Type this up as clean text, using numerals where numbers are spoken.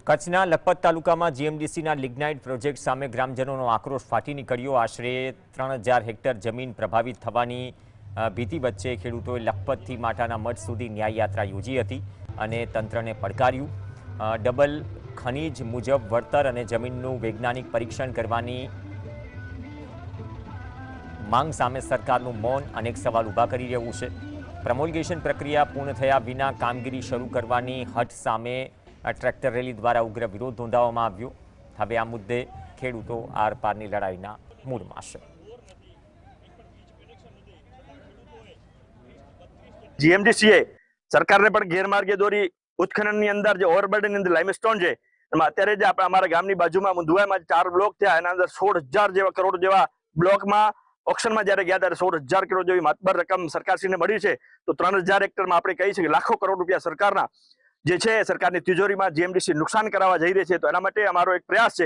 કચ્છના લખપત તાલુકામાં જીએમડીસીના lignite project સામે ગ્રામજનોનો આક્રોશ ફાટી નીકળ્યો। આશરે 3000 હેક્ટર જમીન પ્રભાવિત થવાની ભીતિ વચ્ચે ખેડૂતોએ લખપતથી માતાના મઢ સુધી ન્યાય યાત્રા યોજી હતી અને તંત્રને પડકાર્યું। ડબલ ખનીજ મુજબ વળતર અને જમીનનું વૈજ્ઞાનિક પરીક્ષણ કરવાની માંગ સામે સરકારનું મૌન અનેક સવાલ ઊભા કરી રહ્યું છે। પ્રમોલ્ગેશન પ્રક્રિયા પૂર્ણ થયા વિના કામગીરી શરૂ કરવાની હઠ સામે ટ્રેક્ટર રેલી દ્વારા ઉગ્ર વિરોધ નોંધાવવામાં આવ્યો। હવે આ મુદ્દે ખેડૂતો આરપારની લડાઈના મૂડમાં છે। જીએમડીસીએ સરકારને પણ ગેરમાર્ગે દોરી ઉત્ખનનની અંદર જે ઓવરબર્ડનની અંદર લાઇમસ્ટોન છે એમાં અત્યારે જે આપણે અમારા ગામની બાજુમાં મુંદવાઈમાં 4 બ્લોક થયા એના અંદર 16,000 જેવા કરોડ જેવા બ્લોકમાં ઓક્શનમાં જ્યારે ગયા ત્યારે 16,000 કરોડ જેવી માતબર રકમ સરકારશ્રીને મળી છે। તો 3,000 હેક્ટરમાં આપણે કહી શકીએ લાખો કરોડ રૂપિયા સરકારના જે છે સરકારની તિજોરીમાં જીએમડીસી નુકસાન કરાવવા જઈ રહી છે। તો એના માટે અમારો એક પ્રયાસ છે